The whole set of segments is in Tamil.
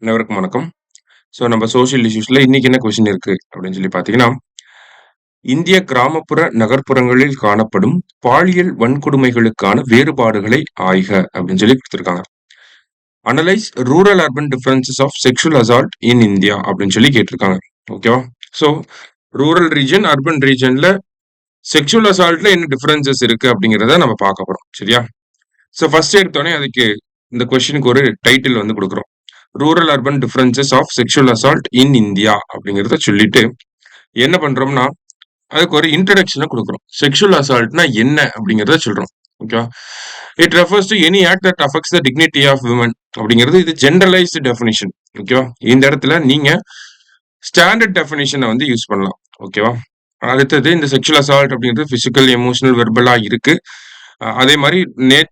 அனைவருக்கும் வணக்கம். நம்ம சோசியல் இஷ்யூஸ்ல இன்னைக்கு என்ன கொஸ்டின் இருக்கு அப்படின்னு சொல்லி பார்த்தீங்கன்னா, இந்திய கிராமப்புற, நகர்ப்புறங்களில் காணப்படும் பாலியல் வன்கொடுமைகளுக்கான வேறுபாடுகளை ஆய்க அப்படின்னு சொல்லி குடுத்திருக்காங்க. Analyse rural urban differences of sexual assault in India அப்படின்னு சொல்லி கேட்டிருக்காங்க. ஓகேவா? ஸோ ரூரல் ரீஜன், அர்பன் ரீஜன்ல செக்ஷுவல் அசால்ட்ல என்ன டிஃபரன்சஸ் இருக்கு அப்படிங்கிறத நம்ம பார்க்க போறோம். சரியா? ஃபர்ஸ்ட் எடுத்தோடனே அதுக்கு இந்த கொஸ்டினுக்கு ஒரு டைட்டில் வந்து குடுக்குறோம். Rural urban differences of sexual assault in India அப்படிங்கிறத சொல்லிட்டு என்ன பண்றோம்னா, அதுக்கு ஒரு இன்ட்ரோடக்ஷனை குடுக்குறோம். செக்ஷுவல் அசால்ட்னா என்ன அப்படிங்கிறத சொல்றோம். ஓகேவா? It refers to any act that affects the dignity of women அப்படிங்கிறது இது ஜெனரலைஸ்டு டெஃபினிஷன். ஓகேவா? இந்த இடத்துல நீங்க ஸ்டாண்டர்ட் டெஃபினிஷனை வந்து யூஸ் பண்ணலாம். ஓகேவா? அடுத்தது இந்த செக்ஷுவல் அசால்ட் அப்படிங்கிறது பிசிக்கல், எமோஷனல், வெர்பலா இருக்கு. அதே மாதிரி நேட்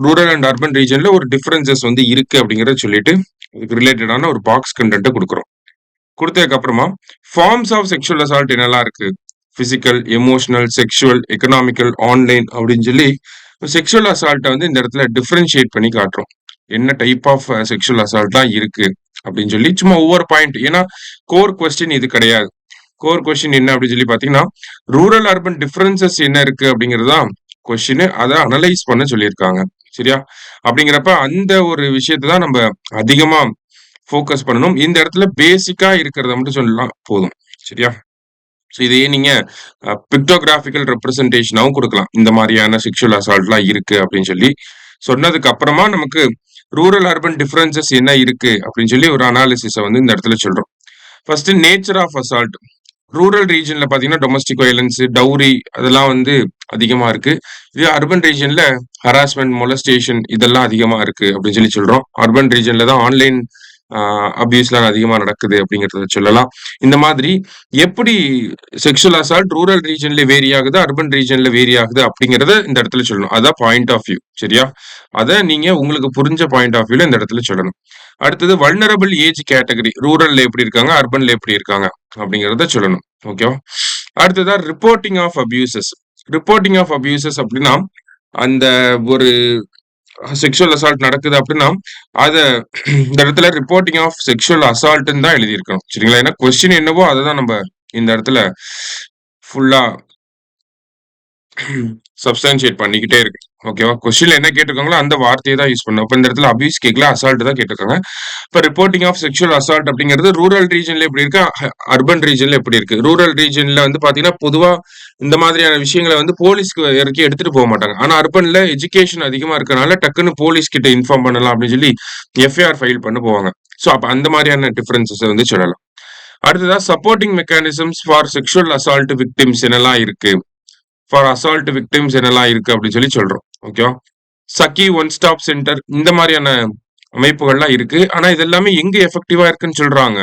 ரூரல் அண்ட் அர்பன் ரீஜன்ல ஒரு டிஃபரன்சஸ் வந்து இருக்கு அப்படிங்கறத சொல்லிட்டு இதுக்கு ரிலேட்டடான ஒரு பாக்ஸ் கண்டென்ட்டை கொடுக்குறோம். கொடுத்ததுக்கு அப்புறமா ஃபார்ம்ஸ் ஆஃப் செக்ஷுவல் அசால்ட் என்னெல்லாம் இருக்கு, physical, emotional, sexual, economical, online அப்படின்னு சொல்லி செக்ஷுவல் அசால்ட்டை வந்து இந்த இடத்துல டிஃபரன்ஷியேட் பண்ணி காட்டுறோம். என்ன டைப் ஆஃப் செக்ஷுவல் அசால்ட்லாம் இருக்கு அப்படின்னு சொல்லி சும்மா ஒவ்வொரு பாயிண்ட். ஏன்னா கோர் கொஸ்டின் இது கிடையாது. கோர் கொஸ்டின் என்ன அப்படின்னு சொல்லி பாத்தீங்கன்னா, ரூரல் அர்பன் டிஃபரன்சஸ் என்ன இருக்கு அப்படிங்கறதுதான் கொஸ்டின். அதை அனலைஸ் பண்ண சொல்லியிருக்காங்க. சரியா? அப்படிங்கிறப்ப அந்த ஒரு விஷயத்தை தான் நம்ம அதிகமா ஃபோக்கஸ் பண்ணணும். இந்த இடத்துல பேசிக்கா இருக்கிறத மட்டும் சொல்லலாம் போதும். சரியா? இதையே நீங்க பிக்டோகிராபிக்கல் ரெப்ரசன்டேஷனாவும் கொடுக்கலாம். இந்த மாதிரியான செக்ஷுவல் அசால்ட்லாம் இருக்கு அப்படின்னு சொல்லி சொன்னதுக்கு அப்புறமா நமக்கு ரூரல் அர்பன் டிஃபரன்சஸ் என்ன இருக்கு அப்படின்னு சொல்லி ஒரு அனாலிசிஸை வந்து இந்த இடத்துல சொல்றோம். First nature of assault. Rural ரீஜன்ல பாத்தீங்கன்னா டொமஸ்டிக் வயலன்ஸ், டவுரி அதெல்லாம் வந்து அதிகமா இருக்கு. இது அர்பன் ரீஜன்ல ஹராஸ்மெண்ட், மொலஸ்டேஷன் இதெல்லாம் அதிகமா இருக்கு அப்படின்னு சொல்லி சொல்றோம். அர்பன் ரீஜன்ல தான் ஆன்லைன் அபியூஸ்லாம் அதிகமா நடக்குது அப்படிங்கறத சொல்லலாம். இந்த மாதிரி எப்படி செக்ஷுவல் அசால்ட் ரூரல் ரீஜன்ல வேரி ஆகுது, அர்பன் ரீஜன்ல வேரி ஆகுது அப்படிங்கறத இந்த இடத்துல சொல்லணும். அதான் பாயிண்ட் ஆஃப் வியூ. சரியா? அத நீங்க உங்களுக்கு புரிஞ்ச பாயிண்ட் ஆஃப் வியூல இந்த இடத்துல சொல்லணும். அடுத்தது வல்னரபிள் ஏஜ் கேட்டகரி, ரூரல்ல எப்படி இருக்காங்க, அர்பன்ல எப்படி இருக்காங்க அப்படிங்கறத சொல்லணும். ஓகேவா? அடுத்ததா reporting of abuses. Reporting of abuses அப்படின்னா, அந்த ஒரு செக்ஷுவல் அசால்ட் நடக்குது அப்படின்னா அத இந்த இடத்துல ரிப்போர்ட்டிங் ஆஃப் செக்ஷுவல் அசால்ட்னு தான் எழுதியிருக்கணும். சரிங்களா? ஏன்னா கொஸ்டின் என்னவோ அதை தான் நம்ம இந்த இடத்துல ஃபுல்லா சப்ஸ்டான்ஷியேட் பண்ணிக்கிட்டே இருக்கு. ஓகேவா? கொஸ்டின்ல என்ன கேட்டிருக்காங்களோ அந்த வார்த்தையை தான் யூஸ் பண்ணும். இப்ப இந்த இடத்துல அபியூஸ் கேட்கல, அசால்ட் தான் கேட்டிருக்காங்க. இப்ப ரிப்போர்ட்டிங் ஆஃப் செக்ஷுவல் அசால்ட் அப்படிங்கிறது ரூரல் ரீஜன்ல எப்படி இருக்கு, அர்பன் ரீஜன்ல எப்படி இருக்கு. ரூரல் ரீஜன்ல வந்து பாத்தீங்கன்னா பொதுவா இந்த மாதிரியான விஷயங்களை வந்து போலீஸ்க்கு இறக்கி எடுத்துட்டு போக மாட்டாங்க. ஆனா அர்பன்ல எஜுகேஷன் அதிகமா இருக்கனால டக்குன்னு போலீஸ் கிட்ட இன்ஃபார்ம் பண்ணலாம் அப்படின்னு சொல்லி எஃப்ஐஆர் ஃபைல் பண்ண போவாங்க. சோ அப்ப அந்த மாதிரியான டிஃபரன்சஸ் வந்து சொல்லலாம். அடுத்ததா supporting mechanisms for sexual assault victims என்னெல்லாம் இருக்கு, ஃபார் அசால்ட் விக்டிம்ஸ் என்னெல்லாம் இருக்கு அப்படின்னு சொல்லி சொல்றோம். ஓகேவா? சக்கி, ஒன் ஸ்டாப் சென்டர் இந்த மாதிரியான அமைப்புகள்லாம் இருக்கு. ஆனா இது எல்லாமே எங்க எஃபெக்டிவா இருக்குன்னு சொல்றாங்க,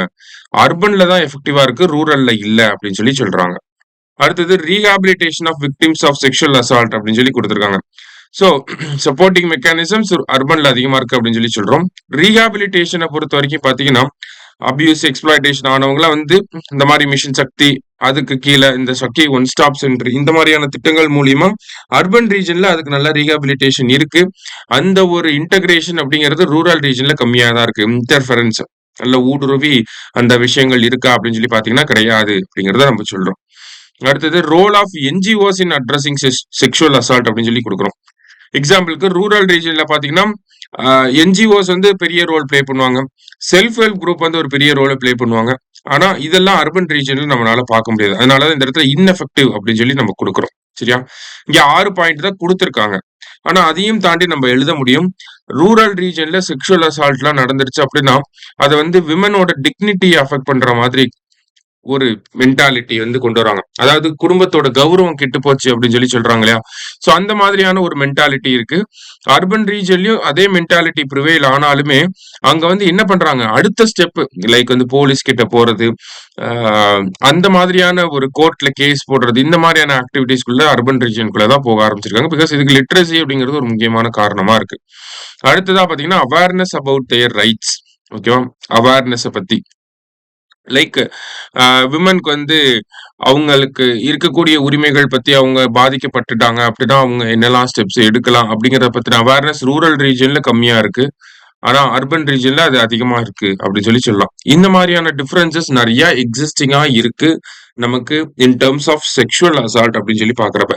அர்பன்ல தான் எஃபெக்டிவா இருக்கு, ரூரல்ல இல்ல அப்படின்னு சொல்லி சொல்றாங்க. அடுத்தது rehabilitation of victims of sexual assault அப்படின்னு சொல்லி கொடுத்திருக்காங்க. சோ சப்போர்ட்டிங் மெக்கானிசம்ஸ் அர்பன்ல அதிகமா இருக்கு அப்படின்னு சொல்லி சொல்றோம். ரீஹாபிலிட்டேஷனை பொறுத்த வரைக்கும் பாத்தீங்கன்னா அபியூஸ், எக்ஸ்ப்ளாய்டேஷன் ஆனவங்களாம் வந்து இந்த மாதிரி மிஷன் சக்தி, அதுக்கு கீழே இந்த சக்கி, ஒன் ஸ்டாப் சென்டர் இந்த மாதிரியான திட்டங்கள் மூலியமா அர்பன் ரீஜன்ல அதுக்கு நல்ல ரீஹாபிலிட்டேஷன் இருக்கு. அந்த ஒரு இன்டகிரேஷன் அப்படிங்கிறது ரூரல் ரீஜன்ல கம்மியா தான் இருக்கு. இன்டர்ஃபரன்ஸ் நல்ல ஊடுருவி அந்த விஷயங்கள் இருக்கா அப்படின்னு சொல்லி பாத்தீங்கன்னா கிடையாது அப்படிங்கறத நம்ம சொல்றோம். அடுத்தது role of NGOs in addressing sexual assault அப்படின்னு சொல்லி கொடுக்குறோம். எக்ஸாம்பிளுக்கு ரூரல் ரீஜன்ல பாத்தீங்கன்னா என்ஜிஓஸ் வந்து பெரிய ரோல் பிளே பண்ணுவாங்க, செல்ஃப் ஹெல்ப் குரூப் வந்து ஒரு பெரிய ரோலை பிளே பண்ணுவாங்க. ஆனா இதெல்லாம் அர்பன் ரீஜன்ல நம்மளால பார்க்க முடியாது. அதனால இந்த இடத்துல இன்எஃபெக்டிவ் அப்படின்னு சொல்லி நம்ம கொடுக்குறோம். சரியா? இங்க 6 பாயிண்ட் தான் கொடுத்திருக்காங்க. ஆனா அதையும் தாண்டி நம்ம எழுத முடியும். ரூரல் ரீஜன்ல செக்ஷுவல் அசால்ட் எல்லாம் நடந்துருச்சு அப்படின்னா அதை வந்து விமனோட டிக்னிட்டி அஃபெக்ட் பண்ற மாதிரி ஒரு மென்டாலிட்டி வந்து கொண்டு வராங்க. அதாவது குடும்பத்தோட கௌரவம் கெட்டு போச்சு அப்படின்னு சொல்லி சொல்றாங்க இல்லையா? சோ அந்த மாதிரியான ஒரு மென்டாலிட்டி இருக்கு. அர்பன் ரீஜன்லயும் அதே மென்டாலிட்டி ப்ரிவேல் ஆனாலுமே அங்க வந்து என்ன பண்றாங்க, அடுத்த ஸ்டெப் லைக் வந்து போலீஸ் கிட்ட போறது, அந்த மாதிரியான ஒரு கோர்ட்ல கேஸ் போடுறது, இந்த மாதிரியான ஆக்டிவிட்டிஸ்குள்ள அர்பன் ரீஜனுக்குள்ள தான் போக ஆரம்பிச்சிருக்காங்க. பிகாஸ் இதுக்கு லிட்ரஸி அப்படிங்கிறது ஒரு முக்கியமான காரணமா இருக்கு. அடுத்ததா பாத்தீங்கன்னா அவேர்னஸ் அபவுட் தேர் ரைட்ஸ். ஓகேவா? அவேர்னஸ் பத்தி லைக் விமனுக்கு வந்து அவங்களுக்கு இருக்கக்கூடிய உரிமைகள் பத்தி அவங்க பாதிக்கப்பட்டுட்டாங்க அப்படின்னா அவங்க என்னெல்லாம் ஸ்டெப்ஸ் எடுக்கலாம் அப்படிங்கறத பத்தின அவேர்னஸ் ரூரல் ரீஜன்ல கம்மியா இருக்கு. ஆனா அர்பன் ரீஜன்ல அது அதிகமா இருக்கு அப்படின்னு சொல்லலாம். இந்த மாதிரியான டிஃபரன்சஸ் நிறைய எக்ஸிஸ்டிங்கா இருக்கு நமக்கு in terms of sexual assault அப்படின்னு சொல்லி பாக்குறப்ப.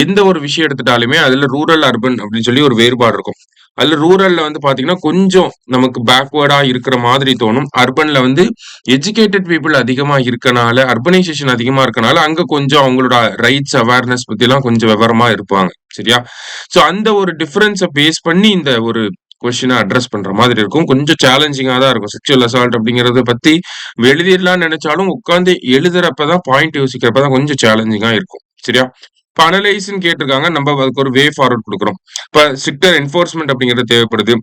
எந்த ஒரு விஷயம் எடுத்துட்டாலுமே அதுல ரூரல் அர்பன் அப்படின்னு சொல்லி ஒரு வேறுபாடு இருக்கும். அதுல ரூரல்ல வந்து பாத்தீங்கன்னா கொஞ்சம் நமக்கு பேக்வேர்டா இருக்கிற மாதிரி தோணும். அர்பன்ல வந்து எஜுகேட்டட் பீப்புள் அதிகமா இருக்கனால, அர்பனைசேஷன் அதிகமா இருக்கனால அங்க கொஞ்சம் அவங்களோட ரைட்ஸ் அவேர்னஸ் பத்தி எல்லாம் கொஞ்சம் விவரமா இருப்பாங்க. சரியா? சோ அந்த ஒரு டிஃபரன்ஸ பேஸ் பண்ணி இந்த ஒரு கொஸ்டினை அட்ரஸ் பண்ற மாதிரி இருக்கும். கொஞ்சம் சேலஞ்சிங்கா தான் இருக்கும். செக்சுவல் அசால்ட் அப்படிங்கறத பத்தி எழுதிடலாம்னு நினைச்சாலும் உட்கார்ந்து எழுதுறப்பதான் பாயிண்ட் யோசிக்கிறப்பதான் கொஞ்சம் சேலஞ்சிங்கா இருக்கும். சரியா? இப்ப அனலைஸ்ன்னு கேட்டிருக்காங்க. நம்ம அதுக்கு ஒரு வே ஃபார்வர்ட் கொடுக்குறோம். இப்ப ஸ்ட்ரிக்டர் என்ஃபோர்ஸ்மெண்ட் அப்படிங்கிறது தேவைப்படுது.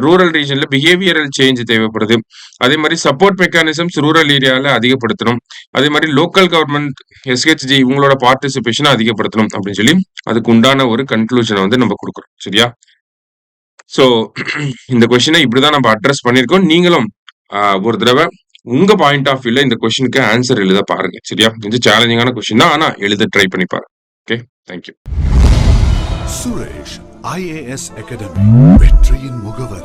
ரூரல் ரீஜன்ல பிஹேவியரல் சேஞ்ச் தேவைப்படுது. அதே மாதிரி சப்போர்ட் மெக்கானிசம்ஸ் ரூரல் ஏரியால அதிகப்படுத்தணும். அதே மாதிரி லோக்கல் கவர்மெண்ட், எஸ்ஹெச்ஜி இவங்களோட பார்ட்டிசிபேஷனை அதிகப்படுத்தணும் அப்படின்னு சொல்லி அதுக்கு உண்டான ஒரு கன்க்ளூஷனை வந்து நம்ம கொடுக்குறோம். சரியா? சோ இந்த கொஸ்டினை இப்படிதான் நம்ம அட்ரஸ் பண்ணிருக்கோம். நீங்களும் ஒரு தடவை உங்க பாயிண்ட் ஆஃப் வியூல இந்த கொஸ்டினுக்கு ஆன்சர் எழுத பாருங்க. சரியா? கொஞ்சம் சேலஞ்சிங்கான கொஸ்டின் தான், ஆனா எழுத ட்ரை பண்ணி பாருங்க. Okay, thank you. Suresh IAS academy, வெற்றியின் முகவர்.